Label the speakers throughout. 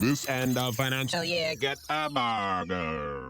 Speaker 1: This and a financial year, get a burger.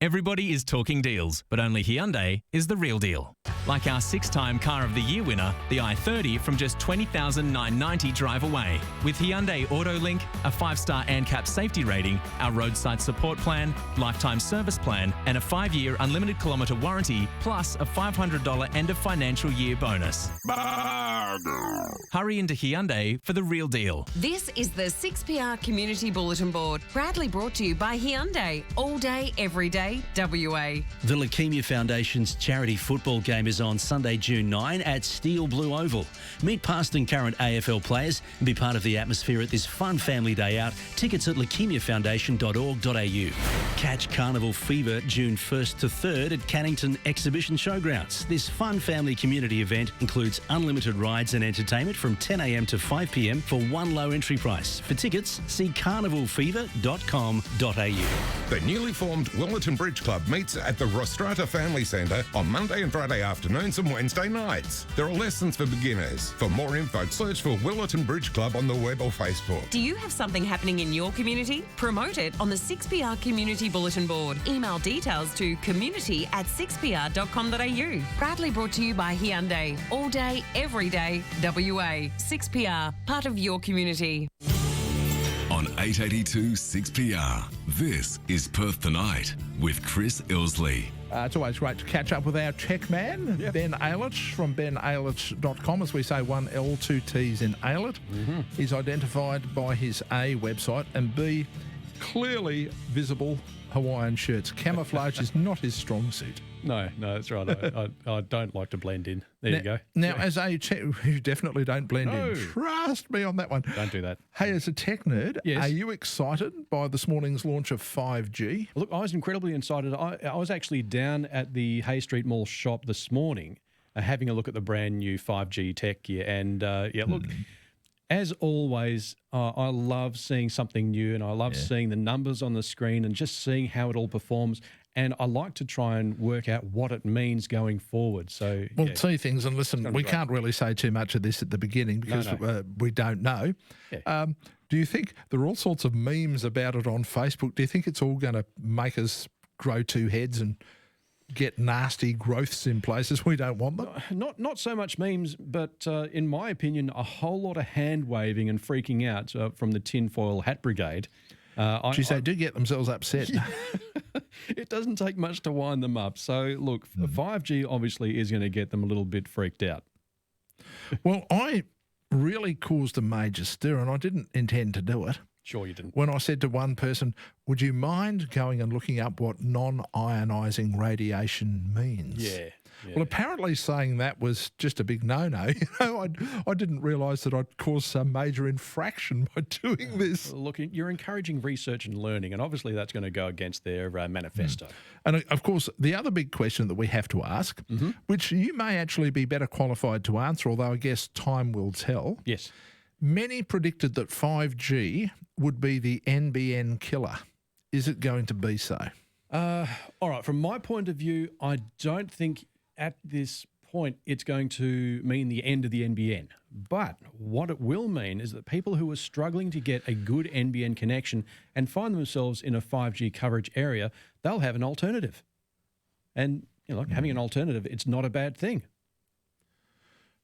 Speaker 2: Everybody is talking deals, but only Hyundai is the real deal. Like our 6-time Car of the Year winner, the i30 from just $20,990 drive away. With Hyundai AutoLink, a 5-star ANCAP safety rating, our roadside support plan, lifetime service plan, and a 5-year unlimited kilometre warranty, plus a $500 end of financial year bonus.
Speaker 1: Burger.
Speaker 2: Hurry into Hyundai for the real deal.
Speaker 3: This is the 6PR Community Bulletin Board, proudly brought to you by Hyundai, all day, every day, WA.
Speaker 4: The Leukemia Foundation's charity football game is on Sunday, June 9 at Steel Blue Oval. Meet past and current AFL players and be part of the atmosphere at this fun family day out. Tickets at leukemiafoundation.org.au. Catch Carnival Fever June 1st to 3rd at Cannington Exhibition Showgrounds. This fun family community event includes unlimited rides and entertainment from 10 a.m. to 5 p.m. for one low entry price. For tickets, see carnivalfever.com.au.
Speaker 1: The newly formed Willerton Bridge Club meets at the Rostrata Family Centre on Monday and Friday afternoons and Wednesday nights. There are lessons for beginners. For more info, search for Willerton Bridge Club on the web or Facebook.
Speaker 3: Do you have something happening in your community? Promote it on the 6PR Community Bulletin Board. Email details to community@6pr.com.au. Proudly brought to you by Hyundai. All day, every day, WA. 6PR, part of your community.
Speaker 5: On 882 6PR, this is Perth Tonight with Chris Ilsley.
Speaker 6: It's always great to catch up with our tech man, Ben Aylett from benaylett.com. As we say, 1 L, 2 T's in Aylett. He's identified by his A, website, and B, clearly visible Hawaiian shirts. Camouflage is not his strong suit.
Speaker 7: No, that's right. I don't like to blend in. There you go.
Speaker 6: Now, as a tech, you definitely don't blend in. Trust me on that one.
Speaker 7: Don't do that.
Speaker 6: Hey, as a tech nerd,
Speaker 7: Yes.
Speaker 6: are you excited by this morning's launch of 5G?
Speaker 7: Look, I was incredibly excited. I was actually down at the Hay Street Mall shop this morning having a look at the brand new 5G tech gear. And, look, as always, I love seeing something new, and I love seeing the numbers on the screen and just seeing how it all performs. And I like to try and work out what it means going forward. So,
Speaker 6: well, two things, and listen, we can't really say too much of this at the beginning because we don't know. Do you think there are all sorts of memes about it on Facebook? Do you think it's all going to make us grow two heads and get nasty growths in places we don't want them?
Speaker 7: Not so much memes, but in my opinion, a whole lot of hand waving and freaking out from the tinfoil hat brigade.
Speaker 6: They do get themselves upset.
Speaker 7: It doesn't take much to wind them up. So, look, 5G obviously is going to get them a little bit freaked out.
Speaker 6: Well, I really caused a major stir, and I didn't intend to do it.
Speaker 7: Sure you didn't.
Speaker 6: When I said to one person, would you mind going and looking up what non-ionising radiation means?
Speaker 7: Yeah.
Speaker 6: Well, apparently saying that was just a big no-no. I didn't realise that I'd caused some major infraction by doing this.
Speaker 7: Look, you're encouraging research and learning, and obviously that's going to go against their manifesto.
Speaker 6: And, of course, the other big question that we have to ask, which you may actually be better qualified to answer, although I guess time will tell.
Speaker 7: Yes.
Speaker 6: Many predicted that 5G would be the NBN killer. Is it going to be so?
Speaker 7: All right. From my point of view, I don't think at this point it's going to mean the end of the NBN. But what it will mean is that people who are struggling to get a good NBN connection and find themselves in a 5G coverage area, they'll have an alternative. And having an alternative, it's not a bad thing.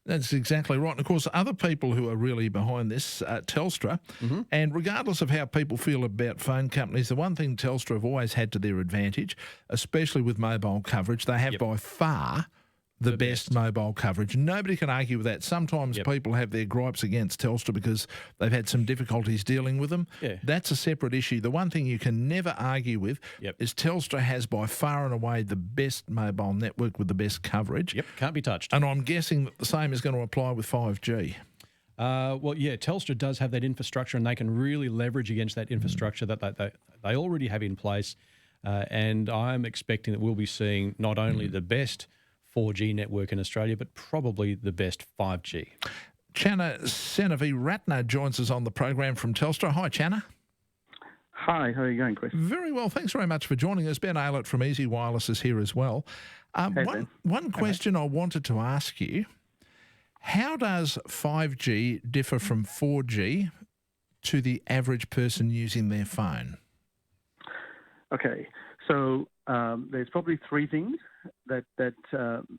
Speaker 6: That's exactly right. And, of course, other people who are really behind this, Telstra, and regardless of how people feel about phone companies, the one thing Telstra have always had to their advantage, especially with mobile coverage, they have by far the best mobile coverage. Nobody can argue with that. Sometimes people have their gripes against Telstra because they've had some difficulties dealing with them. That's a separate issue. The one thing you can never argue with is Telstra has by far and away the best mobile network with the best coverage.
Speaker 7: Can't be touched.
Speaker 6: And I'm guessing that the same is going to apply with 5G.
Speaker 7: Telstra does have that infrastructure, and they can really leverage against that infrastructure that they already have in place. And I'm expecting that we'll be seeing not only the best 4G network in Australia, but probably the best 5G.
Speaker 6: Channa Senavi-Ratner joins us on the program from Telstra. Hi, Channa.
Speaker 8: Hi, how are you going, Chris?
Speaker 6: Very well. Thanks very much for joining us. Ben Aylett from Easy Wireless is here as well. One question I wanted to ask you, how does 5G differ from 4G to the average person using their phone?
Speaker 8: Okay, so there's probably three things that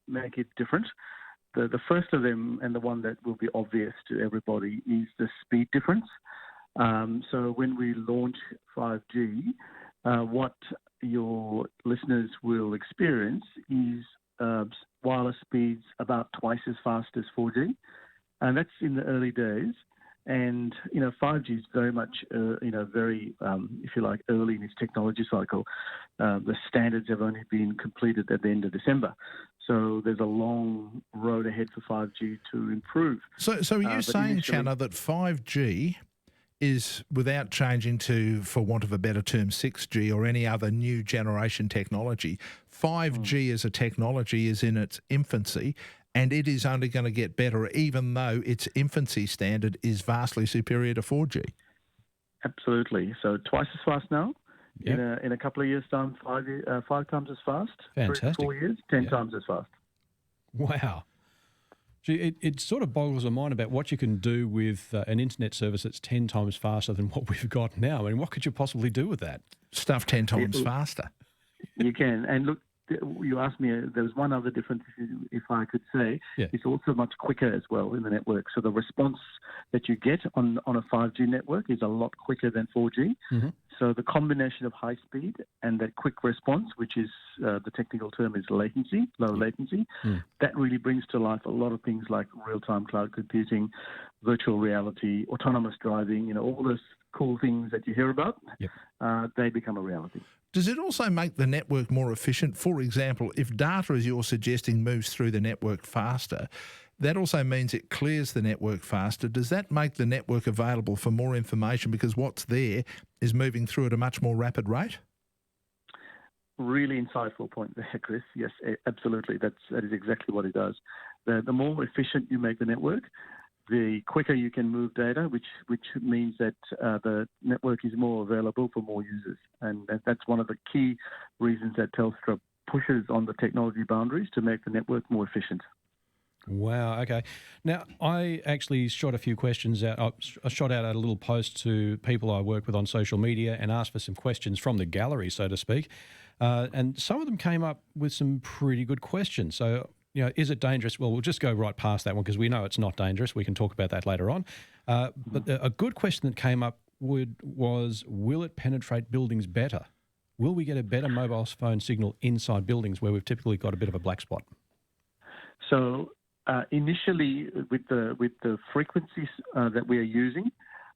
Speaker 8: make it different. The first of them, and the one that will be obvious to everybody, is the speed difference. So when we launch 5G, what your listeners will experience is wireless speeds about twice as fast as 4G, and that's in the early days. And 5G is very much very if you like early in its technology cycle. The standards have only been completed at the end of December, so there's a long road ahead for 5G to improve.
Speaker 6: So are you saying, Channa, that 5G is, without changing to, for want of a better term, 6G or any other new generation technology, 5G as a technology is in its infancy, and it is only going to get better, even though its infancy standard is vastly superior to 4G?
Speaker 8: Absolutely. So twice as fast now.
Speaker 7: Yep.
Speaker 8: In a couple of years' time, 5 times as fast.
Speaker 7: Fantastic.
Speaker 8: 3 to 4 years, 10 times as fast.
Speaker 7: Wow. Gee, it sort of boggles the mind about what you can do with an internet service that's 10 times faster than what we've got now. I mean, what could you possibly do with that?
Speaker 6: Stuff 10 times faster.
Speaker 8: You can. And look, you asked me, there was one other difference, if I could say.
Speaker 7: Yeah.
Speaker 8: It's also much quicker as well in the network. So the response that you get on a 5G network is a lot quicker than 4G.
Speaker 7: Mm-hmm.
Speaker 8: So the combination of high speed and that quick response, which is the technical term is latency, low latency, that really brings to life a lot of things like real-time cloud computing, virtual reality, autonomous driving, all those cool things that you hear about, they become a reality.
Speaker 6: Does it also make the network more efficient? For example, if data, as you're suggesting, moves through the network faster, that also means it clears the network faster. Does that make the network available for more information because what's there is moving through at a much more rapid rate?
Speaker 8: Really insightful point there, Chris. Yes, absolutely. That is exactly what it does. The more efficient you make the network, the quicker you can move data, which means that the network is more available for more users. And that's one of the key reasons that Telstra pushes on the technology boundaries to make the network more efficient.
Speaker 7: Wow, okay. Now, I actually shot a few questions out. I shot out a little post to people I work with on social media and asked for some questions from the gallery, so to speak. And some of them came up with some pretty good questions. So, is it dangerous? Well, we'll just go right past that one because we know it's not dangerous. We can talk about that later on. But a good question that came up was, will it penetrate buildings better? Will we get a better mobile phone signal inside buildings where we've typically got a bit of a black spot?
Speaker 8: So initially, with the frequencies that we are using,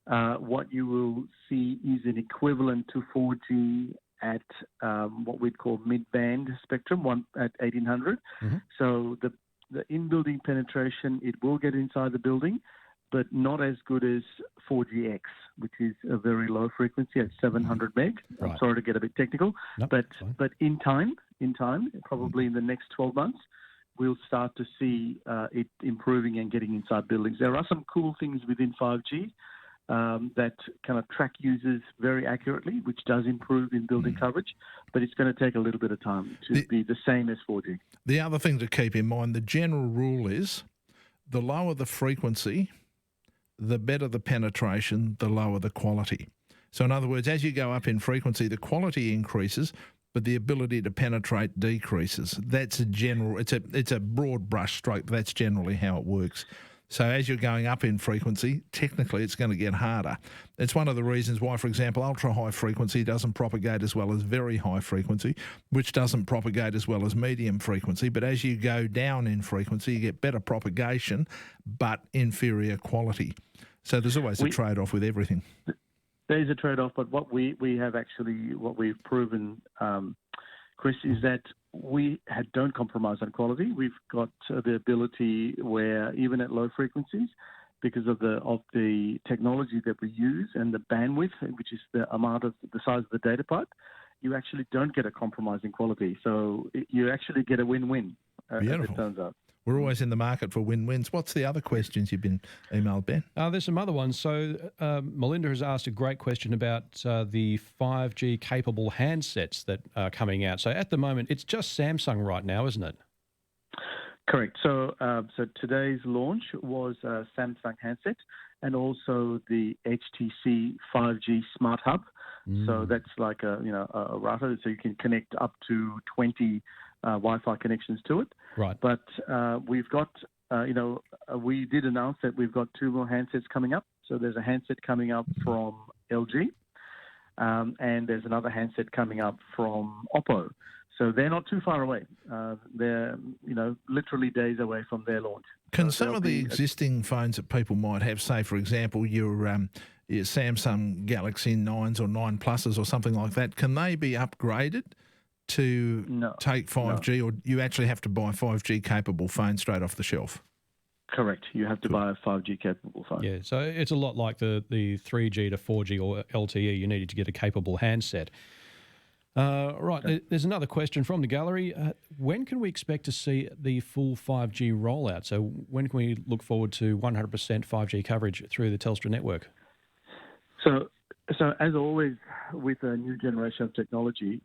Speaker 8: what you will see is an equivalent to 4G at what we'd call mid-band spectrum, at 1800. Mm-hmm. So the in-building penetration, it will get inside the building, but not as good as 4GX, which is a very low frequency at 700 meg. Right. I'm sorry to get a bit technical, but in time, probably in the next 12 months, we'll start to see it improving and getting inside buildings. There are some cool things within 5G that kind of track users very accurately, which does improve in building coverage, but it's going to take a little bit of time to be the same as 4G.
Speaker 6: The other thing to keep in mind, the general rule is the lower the frequency, the better the penetration, the lower the quality. So in other words, as you go up in frequency, the quality increases, but the ability to penetrate decreases. That's a general, it's a broad brush stroke, but that's generally how it works. So as you're going up in frequency, technically it's going to get harder. It's one of the reasons why, for example, ultra-high frequency doesn't propagate as well as very high frequency, which doesn't propagate as well as medium frequency. But as you go down in frequency, you get better propagation, but inferior quality. So there's always a trade-off with everything.
Speaker 8: There is a trade-off, but what we've proven, Chris, is that we don't compromise on quality. We've got the ability where even at low frequencies, because of the technology that we use and the bandwidth, which is the size of the data pipe, you actually don't get a compromise in quality. So you actually get a win-win, as it turns out.
Speaker 6: We're always in the market for win-wins. What's the other questions you've been emailed, Ben?
Speaker 7: There's some other ones. So Melinda has asked a great question about the 5G capable handsets that are coming out. So at the moment, it's just Samsung right now, isn't it?
Speaker 8: Correct. So today's launch was a Samsung handset. and also the HTC 5G Smart Hub. So that's like a router, so you can connect up to 20 Wi-Fi connections to it.
Speaker 7: Right.
Speaker 8: But we've got, we did announce that we've got 2 more handsets coming up. So there's a handset coming up from LG, and there's another handset coming up from Oppo. So they're not too far away. They're, literally days away from their launch.
Speaker 6: Can some of the existing phones that people might have, say, for example, your Samsung Galaxy 9s or 9 Pluses or something like that, can they be upgraded to take 5G, or you actually have to buy a 5G capable phone straight off the shelf?
Speaker 8: Correct. You have to buy a 5G capable phone.
Speaker 7: Yeah, so it's a lot like the 3G to 4G or LTE. You needed to get a capable handset. Right, there's another question from the gallery. When can we expect to see the full 5G rollout? So when can we look forward to 100% 5G coverage through the Telstra network?
Speaker 8: So as always with a new generation of technology,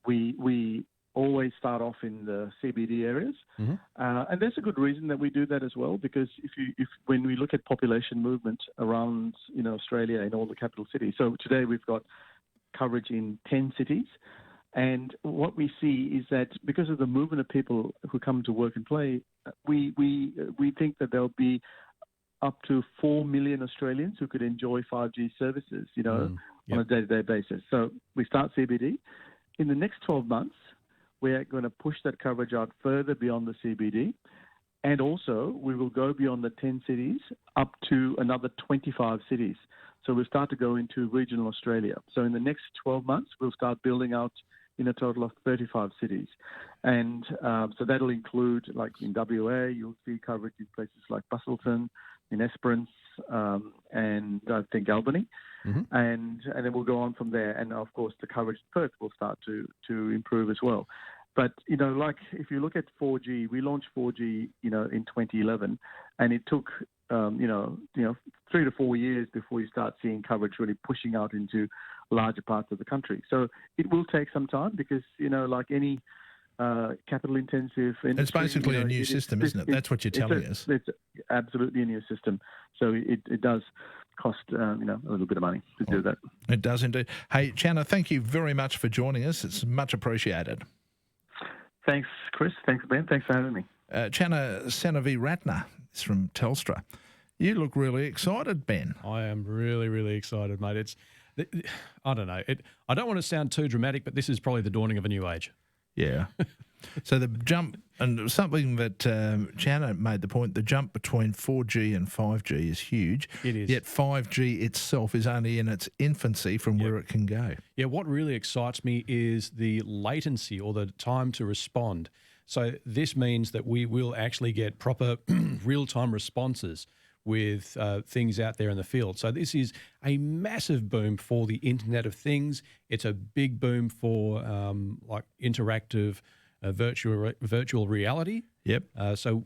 Speaker 8: we always start off in the CBD areas, and there's a good reason that we do that as well. Because when we look at population movement around Australia in all the capital cities, so today we've got coverage in 10 cities, and what we see is that because of the movement of people who come to work and play, we think that there'll be up to 4 million Australians who could enjoy 5G services, on a day-to-day basis. So we start CBD. In the next 12 months, we're going to push that coverage out further beyond the CBD. And also, we will go beyond the 10 cities up to another 25 cities. So we'll start to go into regional Australia. So in the next 12 months, we'll start building out in a total of 35 cities. And so that'll include, like in WA, you'll see coverage in places like Busselton, in Esperance, and I think Albany. And then we'll go on from there. And of course, the coverage in Perth will start to improve as well. But, like if you look at 4G, we launched 4G, in 2011, and it took, 3 to 4 years before you start seeing coverage really pushing out into larger parts of the country. So it will take some time because, like any capital-intensive industry,
Speaker 6: it's basically a new system, isn't it? That's what you're telling us.
Speaker 8: It's absolutely a new system. So it does cost, a little bit of money to do that.
Speaker 6: It does indeed. Hey, Channa, thank you very much for joining us. It's much appreciated.
Speaker 8: Thanks, Chris. Thanks, Ben. Thanks for having me.
Speaker 6: Channa Senavi-Ratner is from Telstra. You look really excited, Ben.
Speaker 7: I am really, really excited, mate. I don't know. I don't want to sound too dramatic, but this is probably the dawning of a new age.
Speaker 6: Yeah. So the jump, and something that Channa made the point, the jump between 4G and 5G is huge.
Speaker 7: It is.
Speaker 6: Yet 5G itself is only in its infancy from where it can go.
Speaker 7: Yeah, what really excites me is the latency or the time to respond. So this means that we will actually get proper real-time responses with things out there in the field. So this is a massive boom for the Internet of Things. It's a big boom for like interactive virtual reality.
Speaker 6: Yep.
Speaker 7: So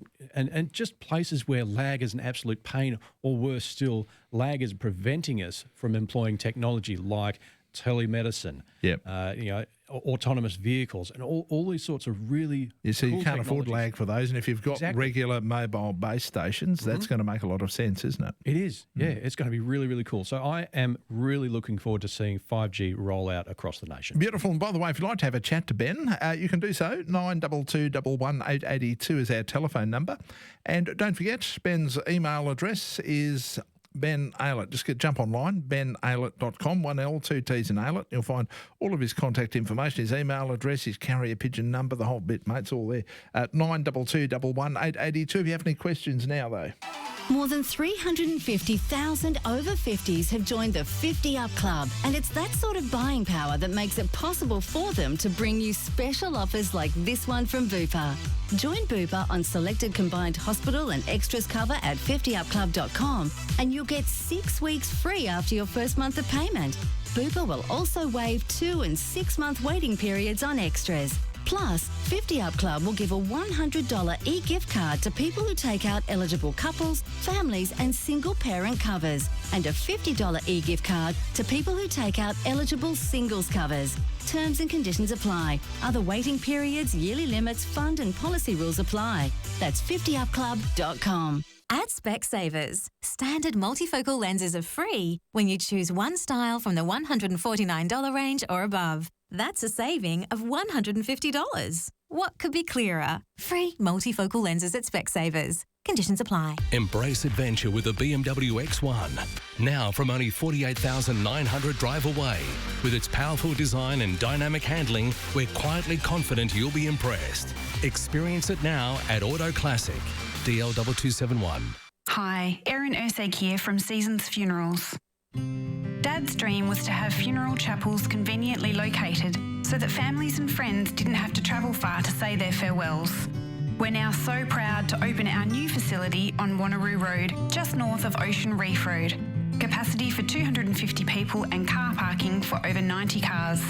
Speaker 7: just places where lag is an absolute pain, or worse still, lag is preventing us from employing technology like telemedicine.
Speaker 6: Yep.
Speaker 7: Autonomous vehicles and all these sorts of really
Speaker 6: you
Speaker 7: cool
Speaker 6: can't afford lag for those, and if you've got regular mobile base stations, that's going to make a lot of sense, isn't it?
Speaker 7: It is. Yeah, it's going to be really, really cool. So I am really looking forward to seeing 5G roll out across the nation.
Speaker 6: Beautiful. And by the way, if you'd like to have a chat to Ben, you can do so. 922 11882 is our telephone number. And don't forget, Ben's email address is Ben Aylett. Just jump online, benaylett.com, 1 L, 2 T's in Aylett. You'll find all of his contact information, his email address, his carrier pigeon number, the whole bit, mate. It's all there. 922 11882. If you have any questions now, though.
Speaker 9: More than 350,000 over 50s have joined the 50 Up Club, and it's that sort of buying power that makes it possible for them to bring you special offers like this one from Bupa. Join Bupa on selected combined hospital and extras cover at 50upclub.com, and you'll get 6 weeks free after your first month of payment. Bupa will also waive 2 and 6 month waiting periods on extras. Plus, 50 Up Club will give a $100 e-gift card to people who take out eligible couples, families and single parent covers, and a $50 e-gift card to people who take out eligible singles covers. Terms and conditions apply. Other waiting periods, yearly limits, fund and policy rules apply. That's 50upclub.com.
Speaker 10: At Specsavers, standard multifocal lenses are free when you choose one style from the $149 range or above. That's a saving of $150. What could be clearer? Free multifocal lenses at Specsavers. Conditions apply.
Speaker 11: Embrace adventure with the BMW X1. Now from only 48,900 drive away. With its powerful design and dynamic handling, we're quietly confident you'll be impressed. Experience it now at Auto Classic. DL2271.
Speaker 12: Hi, Erin Urseg here from Seasons Funerals. Dad's dream was to have funeral chapels conveniently located so that families and friends didn't have to travel far to say their farewells. We're now so proud to open our new facility on Wanneroo Road, just north of Ocean Reef Road. Capacity for 250 people and car parking for over 90 cars.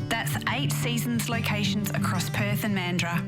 Speaker 12: That's 8 Seasons locations across Perth and Mandurah.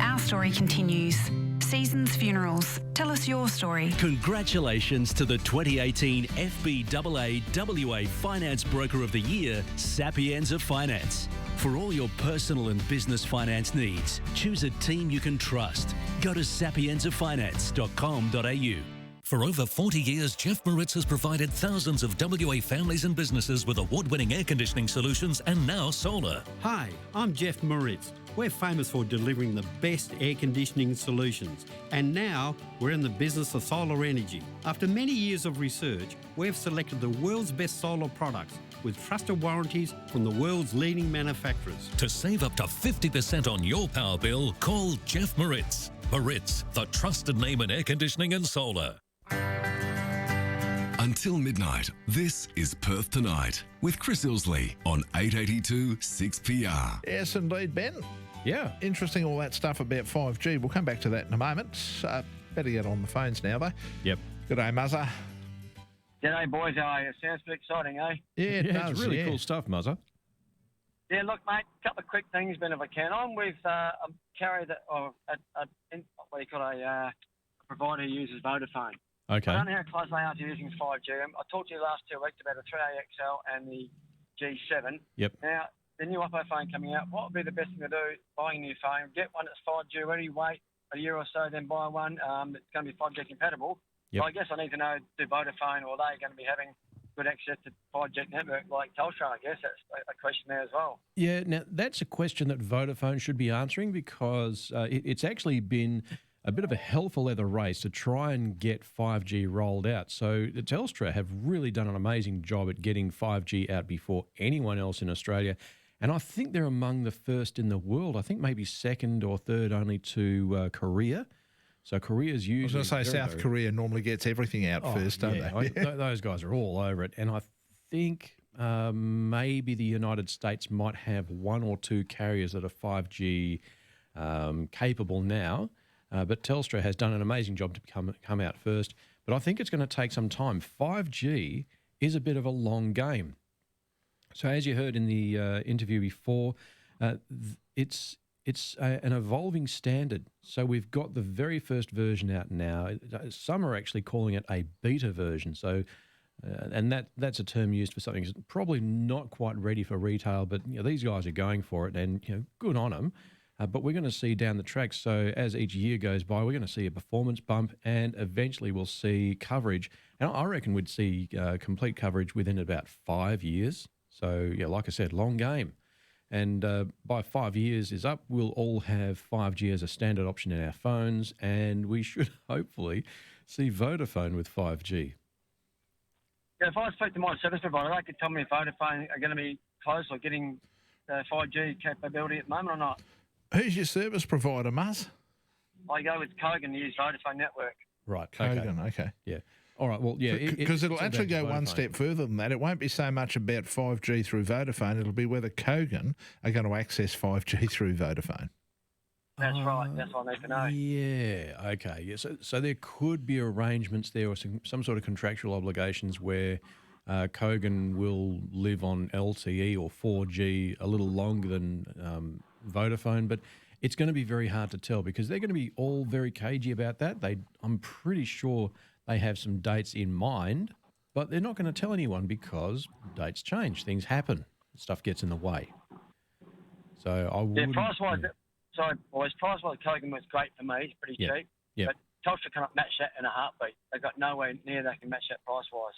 Speaker 12: Our story continues. Seasons Funerals. Tell us your story.
Speaker 4: Congratulations to the 2018 FBAA WA Finance Broker of the Year, Sapienza Finance. For all your personal and business finance needs, choose a team you can trust. Go to sapienzafinance.com.au.
Speaker 13: For over 40 years, Jeff Moritz has provided thousands of WA families and businesses with award-winning air conditioning solutions and now solar.
Speaker 14: Hi, I'm Jeff Moritz. We're famous for delivering the best air conditioning solutions, and now we're in the business of solar energy. After many years of research, we've selected the world's best solar products with trusted warranties from the world's leading manufacturers.
Speaker 13: To save up to 50% on your power bill, call Jeff Moritz. Moritz, the trusted name in air conditioning and solar.
Speaker 5: Until midnight, this is Perth Tonight with Chris Ilsley on 882 6PR.
Speaker 6: Yes, indeed, Ben.
Speaker 7: Yeah.
Speaker 6: Interesting, all that stuff about 5G. We'll come back to that in a moment. Better get on the phones now, though.
Speaker 7: Yep.
Speaker 6: Good day, Muzzer.
Speaker 15: G'day, boys. How are you? Sounds pretty exciting, eh?
Speaker 6: Yeah, it does.
Speaker 7: It's really cool stuff, Muzzer.
Speaker 15: Yeah, look, mate, a couple of quick things, Ben, if I can. I'm with a carrier that, a provider who uses Vodafone.
Speaker 7: Okay.
Speaker 15: I don't know how close they are to using 5G. I talked to you last 2 weeks about the 3AXL and the G7.
Speaker 7: Yep.
Speaker 15: Now, the new Oppo phone coming out, what would be the best thing to do? Buying a new phone, get one that's 5G ready, wait a year or so, then buy one that's going to be 5G compatible.
Speaker 7: Yep.
Speaker 15: So I guess I need to know, do Vodafone, or are they going to be having good access to 5G network like Telstra? I guess that's a question there as well.
Speaker 7: Yeah, now that's a question that Vodafone should be answering, because it's actually been a bit of a hell for leather race to try and get 5G rolled out. So the Telstra have really done an amazing job at getting 5G out before anyone else in Australia. And I think they're among the first in the world. I think maybe second or third only to Korea. So Korea's usually...
Speaker 6: I was going to say South Korea normally gets everything out first, don't they?
Speaker 7: Those guys are all over it. And I think maybe the United States might have 1 or 2 carriers that are 5G capable now. But Telstra has done an amazing job to come out first. But I think it's going to take some time. 5G is a bit of a long game. So as you heard in the interview before, it's an evolving standard. So we've got the very first version out now. Some are actually calling it a beta version. So, and that's a term used for something that's probably not quite ready for retail, but these guys are going for it, and good on them. But we're going to see down the track. So as each year goes by, we're going to see a performance bump, and eventually we'll see coverage. And I reckon we'd see complete coverage within about 5 years. So yeah, like I said, long game. And by 5 years is up, we'll all have 5G as a standard option in our phones, and we should hopefully see Vodafone with 5G.
Speaker 15: Yeah, if I speak to my service provider, they could tell me if Vodafone are going to be close or getting 5G capability at the moment or not.
Speaker 6: Who's your service provider, Muzz?
Speaker 15: I go with Kogan to use Vodafone network.
Speaker 7: Right.
Speaker 6: Kogan, okay.
Speaker 7: Yeah. All right, well, yeah.
Speaker 6: Because it'll actually go one step further than that. It won't be so much about 5G through Vodafone. It'll be whether Kogan are going to access 5G through Vodafone.
Speaker 15: That's right. That's what I need to know.
Speaker 7: Yeah, okay. Yeah, so there could be arrangements there or some sort of contractual obligations where Kogan will live on LTE or 4G a little longer than Vodafone, but it's going to be very hard to tell because they're going to be all very cagey about that. I'm pretty sure they have some dates in mind, but they're not going to tell anyone because dates change, things happen, stuff gets in the way. So I would.
Speaker 15: Yeah, price-wise, sorry, boys, price-wise, Kogan was great for me. It's pretty cheap.
Speaker 7: Yeah.
Speaker 15: But Telstra cannot match that in a heartbeat. They've got nowhere near they can match that price-wise.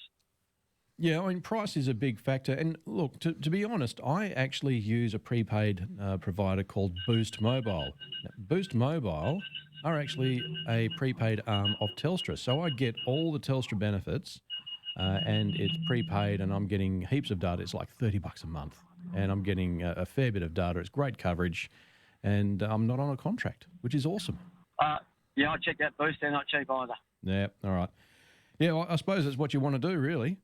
Speaker 7: Yeah, I mean, price is a big factor. And look, to be honest, I actually use a prepaid provider called Boost Mobile. Now, Boost Mobile are actually a prepaid arm of Telstra. So I get all the Telstra benefits and it's prepaid and I'm getting heaps of data. It's like $30 a month and I'm getting a fair bit of data. It's great coverage and I'm not on a contract, which is awesome.
Speaker 15: Yeah, I check that Boost. They're not cheap either.
Speaker 7: Yeah, all right. Yeah, well, I suppose that's what you want to do, really.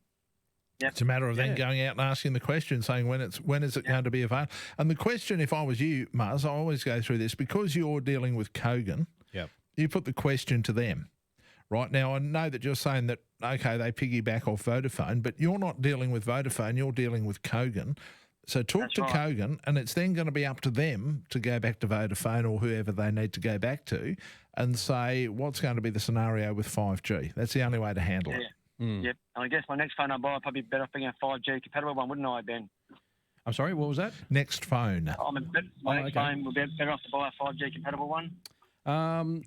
Speaker 15: Yep.
Speaker 6: It's a matter of then going out and asking the question, saying when is it going to be available? And the question, if I was you, Muzz, I always go through this, because you're dealing with Kogan, you put the question to them. Right now, I know that you're saying that, okay, they piggyback off Vodafone, but you're not dealing with Vodafone, you're dealing with Kogan. So talk to Kogan, and it's then going to be up to them to go back to Vodafone or whoever they need to go back to and say what's going to be the scenario with 5G. That's the only way to handle it.
Speaker 15: Yep. And I guess my next phone I buy, I'd probably be better off being a 5G compatible one, wouldn't I, Ben?
Speaker 7: I'm sorry, what was that?
Speaker 6: Next phone.
Speaker 15: My next phone would be better off to buy a 5G compatible one.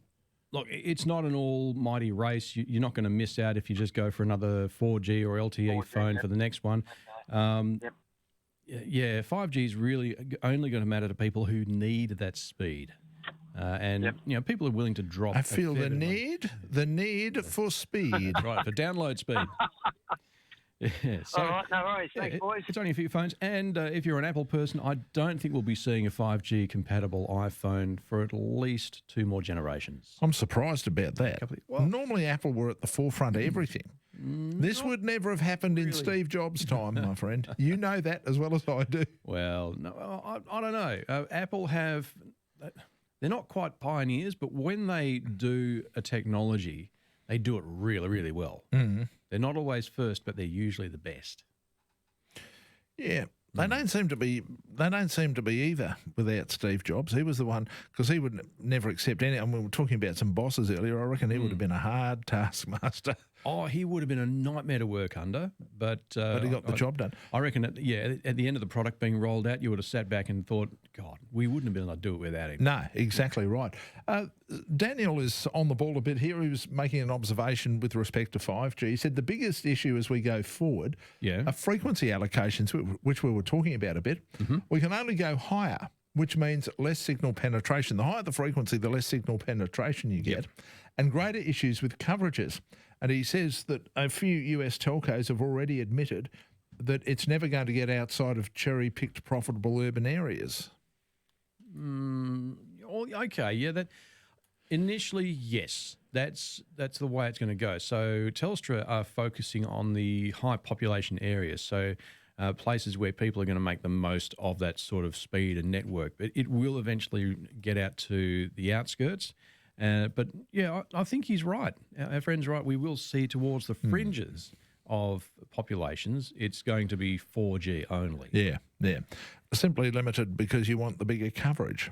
Speaker 7: Look, it's not an almighty race. You're not going to miss out if you just go for another 4G or LTE phone for the next one. Yeah, 5G is really only going to matter to people who need that speed. And people are willing to drop.
Speaker 6: I feel the need for speed.
Speaker 7: Right, for download speed. Yeah, so,
Speaker 15: all right, no worries. Thanks, boys.
Speaker 7: It's only a few phones. And if you're an Apple person, I don't think we'll be seeing a 5G compatible iPhone for at least 2 more generations.
Speaker 6: I'm surprised about that. Normally, Apple were at the forefront of everything. This would never have happened in Steve Jobs' time, my friend. You know that as well as I do.
Speaker 7: Well, no, I don't know. Apple have... They're not quite pioneers, but when they do a technology, they do it really, really well.
Speaker 6: Mm-hmm.
Speaker 7: They're not always first, but they're usually the best.
Speaker 6: Yeah. They don't seem to be. They don't seem to be either without Steve Jobs. He was the one, because he would never accept any. And we were talking about some bosses earlier. I reckon he would have been a hard taskmaster.
Speaker 7: Oh, he would have been a nightmare to work under, but
Speaker 6: he got the job done.
Speaker 7: I reckon. At the end of the product being rolled out, you would have sat back and thought, God, we wouldn't have been able to do it without him.
Speaker 6: No, exactly right. Daniel is on the ball a bit here. He was making an observation with respect to 5G. He said the biggest issue as we go forward are frequency allocations, which we were talking about a bit.
Speaker 7: Mm-hmm.
Speaker 6: We can only go higher, which means less signal penetration. The higher the frequency, the less signal penetration you get, and greater issues with coverages. And he says that a few US telcos have already admitted that it's never going to get outside of cherry-picked profitable urban areas.
Speaker 7: Okay, yeah, that initially, yes, that's the way it's going to go. So Telstra are focusing on the high population areas, so places where people are going to make the most of that sort of speed and network. But it will eventually get out to the outskirts. But yeah, I think he's right. Our friend's right. We will see towards the fringes of populations, it's going to be 4G only.
Speaker 6: Yeah. Simply limited because you want the bigger coverage.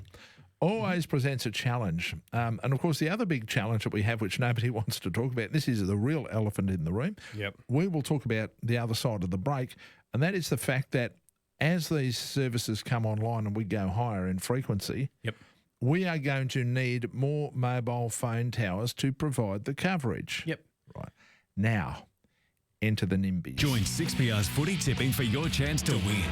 Speaker 6: Always presents a challenge. And of course, the other big challenge that we have, which nobody wants to talk about, this is the real elephant in the room.
Speaker 7: Yep.
Speaker 6: We will talk about the other side of the break, and that is the fact that as these services come online and we go higher in frequency, we are going to need more mobile phone towers to provide the coverage.
Speaker 7: Yep.
Speaker 6: Right. Now, enter the NIMBYs.
Speaker 5: Join 6PR's footy tipping for your chance to win.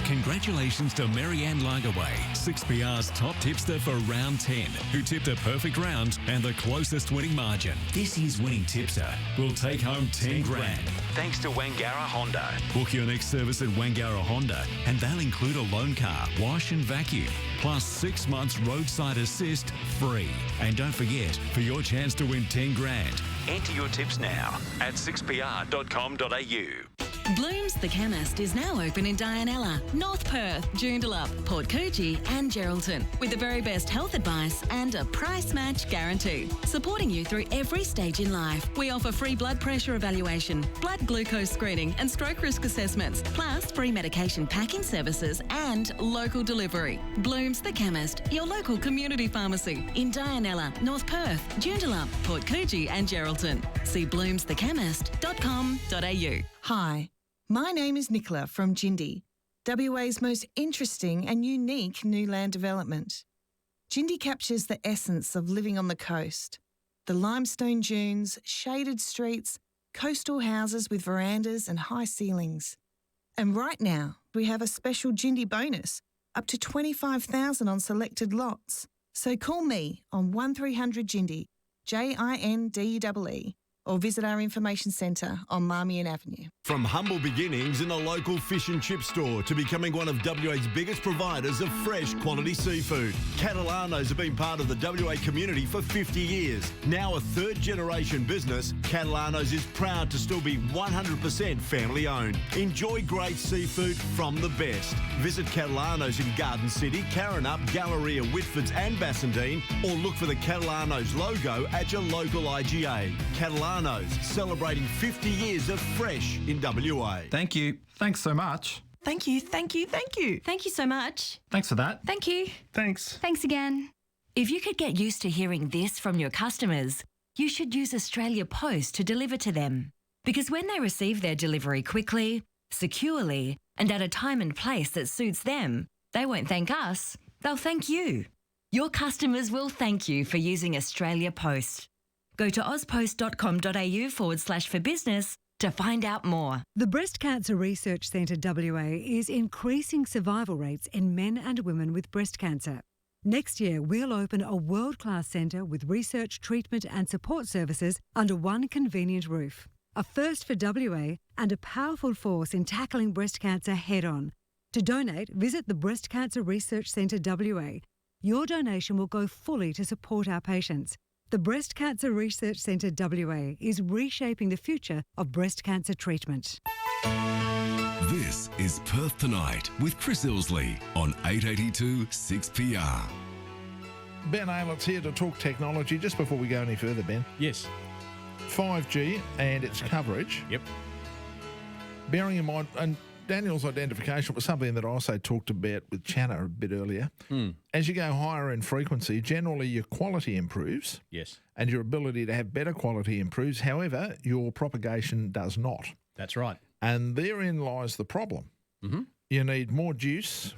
Speaker 5: Congratulations to Marianne Lagerway, 6PR's top tipster for round 10, who tipped a perfect round and the closest winning margin. This year's winning tipster will take home 10 grand. Thanks to Wangara Honda. Book your next service at Wangara Honda and they'll include a loan car, wash and vacuum, plus 6 months roadside assist free. And don't forget, for your chance to win 10 grand, enter your tips now at 6pr.com.au.
Speaker 16: Bloom's The Chemist is now open in Dianella, North Perth, Joondalup, Port Coogee and Geraldton, with the very best health advice and a price match guarantee, supporting you through every stage in life. We offer free blood pressure evaluation, blood glucose screening and stroke risk assessments, plus free medication packing services and local delivery. Bloom's The Chemist, your local community pharmacy in Dianella, North Perth, Joondalup, Port Coogee and Geraldton. See bloomsthechemist.com.au.
Speaker 17: Hi. My name is Nicola from Jindy, WA's most interesting and unique new land development. Jindy captures the essence of living on the coast. The limestone dunes, shaded streets, coastal houses with verandas and high ceilings. And right now, we have a special Jindy bonus, up to $25,000 on selected lots. So call me on 1300 Jindy, JINDEE, or visit our information centre on Marmion Avenue.
Speaker 18: From humble beginnings in a local fish and chip store to becoming one of WA's biggest providers of fresh quality seafood, Catalano's have been part of the WA community for 50 years. Now a third generation business, Catalano's is proud to still be 100% family owned. Enjoy great seafood from the best. Visit Catalano's in Garden City, Karrinyup, Galleria, Whitfords and Bassendean, or look for the Catalano's logo at your local IGA. Catalano's, celebrating 50 years of fresh in WA.
Speaker 19: Thank you. Thanks so much.
Speaker 20: Thank you, thank you, thank you.
Speaker 21: Thank you so much.
Speaker 19: Thanks for that.
Speaker 21: Thank you.
Speaker 19: Thanks.
Speaker 21: Thanks again. If you could get used to hearing this from your customers, you should use Australia Post to deliver to them. Because when they receive their delivery quickly, securely, and at a time and place that suits them, they won't thank us, they'll thank you. Your customers will thank you for using Australia Post. Go to ozpost.com.au/for business to find out more.
Speaker 22: The Breast Cancer Research Centre WA is increasing survival rates in men and women with breast cancer. Next year, we'll open a world-class centre with research, treatment and support services under one convenient roof. A first for WA and a powerful force in tackling breast cancer head-on. To donate, visit the Breast Cancer Research Centre WA. Your donation will go fully to support our patients. The Breast Cancer Research Centre WA is reshaping the future of breast cancer treatment.
Speaker 23: This is Perth Tonight with Chris Ilsley on 882 6PR.
Speaker 6: Ben Aylett's here to talk technology. Just before we go any further, Ben.
Speaker 7: Yes.
Speaker 6: 5G and its coverage.
Speaker 7: Yep.
Speaker 6: Bearing in mind, and Daniel's identification was something that I also talked about with Channa a bit earlier. As you go higher in frequency, generally your quality improves.
Speaker 7: Yes.
Speaker 6: And your ability to have better quality improves. However, your propagation does not.
Speaker 7: That's right.
Speaker 6: And therein lies the problem.
Speaker 7: Mm-hmm.
Speaker 6: You need more juice.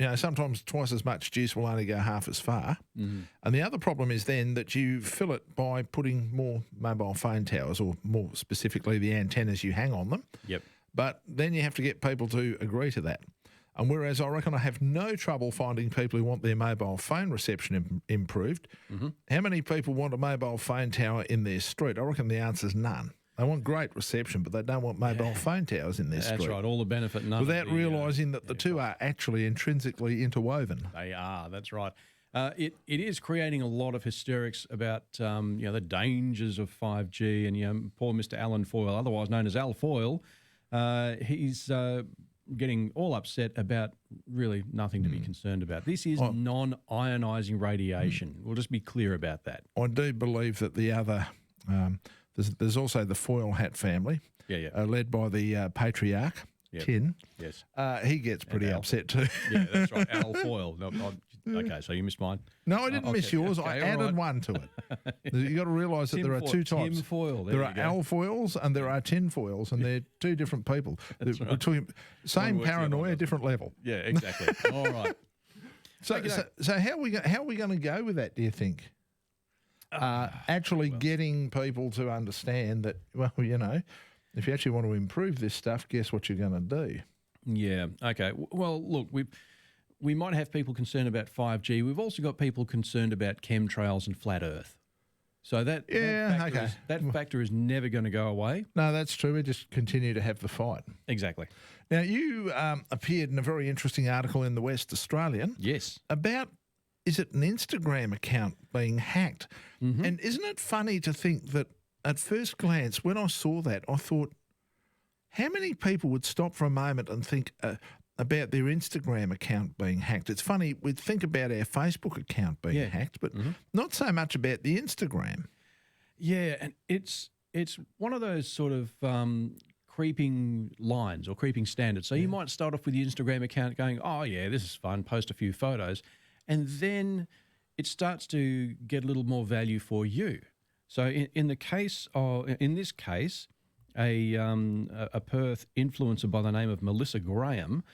Speaker 6: You know, sometimes twice as much juice will only go half as far.
Speaker 7: Mm-hmm.
Speaker 6: And the other problem is then that you fill it by putting more mobile phone towers, or more specifically the antennas you hang on them.
Speaker 7: Yep.
Speaker 6: But then you have to get people to agree to that. And whereas I reckon I have no trouble finding people who want their mobile phone reception improved, how many people want a mobile phone tower in their street? I reckon the answer's none. They want great reception, but they don't want mobile phone towers in their street.
Speaker 7: That's right, all the benefit, none
Speaker 6: without
Speaker 7: of the,
Speaker 6: realising that the two are actually intrinsically interwoven.
Speaker 7: They are, that's right. It is creating a lot of hysterics about the dangers of 5G, and poor Mr. Alan Foyle, otherwise known as Al Foyle, he's getting all upset about really nothing to be concerned about. This is non-ionising radiation. We'll just be clear about that.
Speaker 6: I do believe that the other, there's also the Foyle hat family, led by the patriarch, Tin.
Speaker 7: Yes.
Speaker 6: He gets pretty upset too.
Speaker 7: Yeah, that's right. Al Foyle. No, okay, so you missed mine.
Speaker 6: No, I didn't miss yours. I added one to it. You've got to realise that there are two types.
Speaker 7: Tim Foyle.
Speaker 6: There are Al Foyles and there are Tin Foyles, and they're two different people. We're talking same paranoia, different level.
Speaker 7: Yeah, exactly. All right.
Speaker 6: So how are we going to go with that, do you think? Actually getting people to understand that, well, if you actually want to improve this stuff, guess what you're going to do?
Speaker 7: Yeah, okay. Well, look, we might have people concerned about 5G. We've also got people concerned about chemtrails and flat Earth. So that factor is never going to go away.
Speaker 6: No, that's true. We just continue to have the fight.
Speaker 7: Exactly.
Speaker 6: Now, you appeared in a very interesting article in the West Australian.
Speaker 7: Yes.
Speaker 6: About, is it an Instagram account being hacked? Mm-hmm. And isn't it funny to think that at first glance, when I saw that, I thought, how many people would stop for a moment and think about their Instagram account being hacked? It's funny, we'd think about our Facebook account being hacked, but not so much about the Instagram.
Speaker 7: Yeah, and it's one of those sort of creeping lines or creeping standards. So you might start off with your Instagram account going, oh, yeah, this is fun, post a few photos, and then it starts to get a little more value for you. So in this case, a Perth influencer by the name of Melissa Graham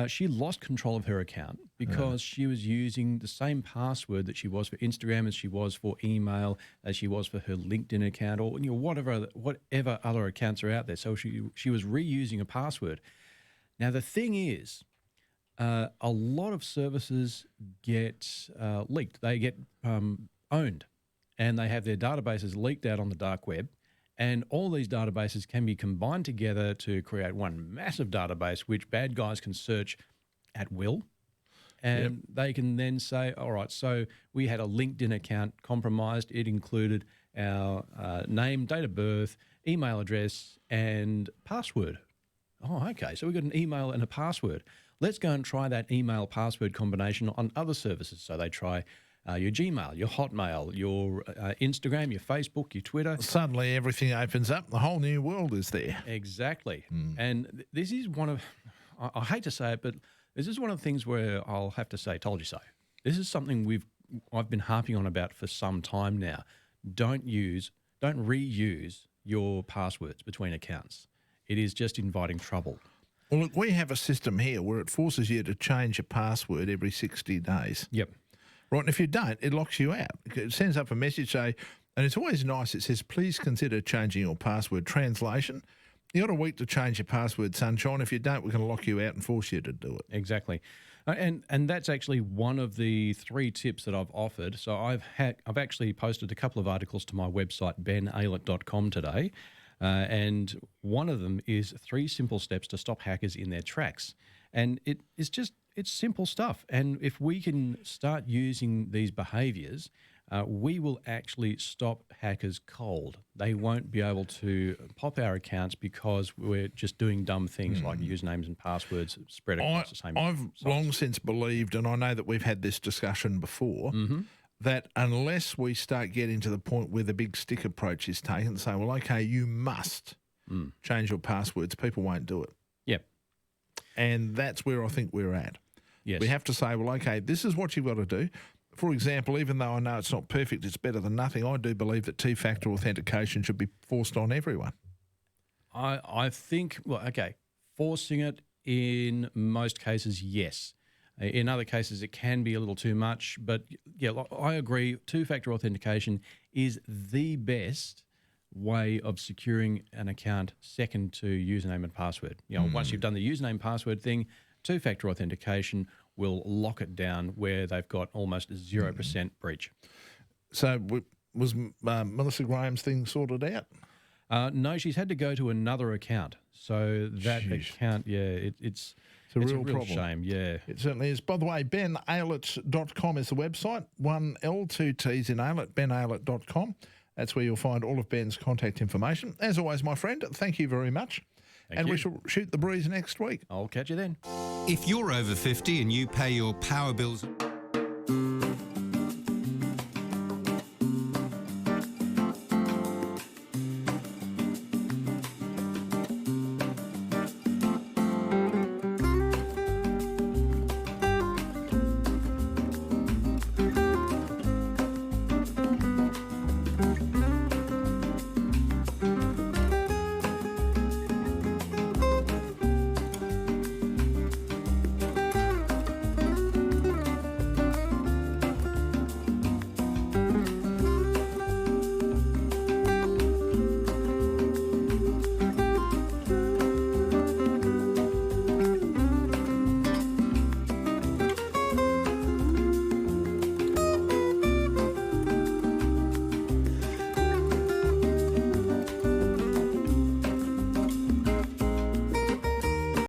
Speaker 7: She lost control of her account because she was using the same password that she was for Instagram, as she was for email, as she was for her LinkedIn account, or whatever other accounts are out there. So she was reusing a password. Now the thing is, a lot of services get leaked. They get owned, and they have their databases leaked out on the dark web. And all these databases can be combined together to create one massive database, which bad guys can search at will. And they can then say, all right, so we had a LinkedIn account compromised. It included our name, date of birth, email address, and password. Oh, okay. So we've got an email and a password. Let's go and try that email password combination on other services. So they try your Gmail, your Hotmail, your Instagram, your Facebook, your Twitter.
Speaker 6: Suddenly everything opens up. The whole new world is there.
Speaker 7: Exactly. And this is one of, I hate to say it, but this is one of the things where I'll have to say, told you so. This is something I've been harping on about for some time now. Don't reuse your passwords between accounts. It is just inviting trouble.
Speaker 6: Well, look, we have a system here where it forces you to change your password every 60 days.
Speaker 7: Yep.
Speaker 6: Right, and if you don't, it locks you out. It sends up a message and it's always nice. It says, please consider changing your password. Translation, you got a week to change your password, sunshine. If you don't, we're going to lock you out and force you to do it.
Speaker 7: Exactly. And that's actually one of the 3 tips that I've offered. So I've actually posted a couple of articles to my website, benaylett.com today. And one of them is 3 simple steps to stop hackers in their tracks. And it's simple stuff. And if we can start using these behaviours, we will actually stop hackers cold. They won't be able to pop our accounts because we're just doing dumb things like usernames and passwords spread across the same
Speaker 6: I've
Speaker 7: sites.
Speaker 6: long since believed, and I know that we've had this discussion before, that unless we start getting to the point where the big stick approach is taken, say, well, okay, you must change your passwords, people won't do it.
Speaker 7: Yep.
Speaker 6: And that's where I think we're at.
Speaker 7: Yes.
Speaker 6: We have to say, well, okay, this is what you've got to do. For example, even though I know it's not perfect, it's better than nothing, I do believe that two-factor authentication should be forced on everyone.
Speaker 7: I think, well, okay, forcing it in most cases, yes. In other cases, it can be a little too much. But, yeah, I agree, two-factor authentication is the best way of securing an account second to username and password. Once you've done the username password thing, two-factor authentication will lock it down where they've got almost 0% breach.
Speaker 6: So was Melissa Graham's thing sorted out?
Speaker 7: No, she's had to go to another account. So that account, it's a real
Speaker 6: problem.
Speaker 7: Shame, yeah.
Speaker 6: It certainly is. By the way, benaylett.com is the website. 1L, 2 T's in Aylett, benaylett.com. That's where you'll find all of Ben's contact information. As always, my friend, thank you very much.
Speaker 7: Thank you.
Speaker 6: We shall shoot the breeze next week.
Speaker 7: I'll catch you then.
Speaker 1: If you're over 50 and you pay your power bills...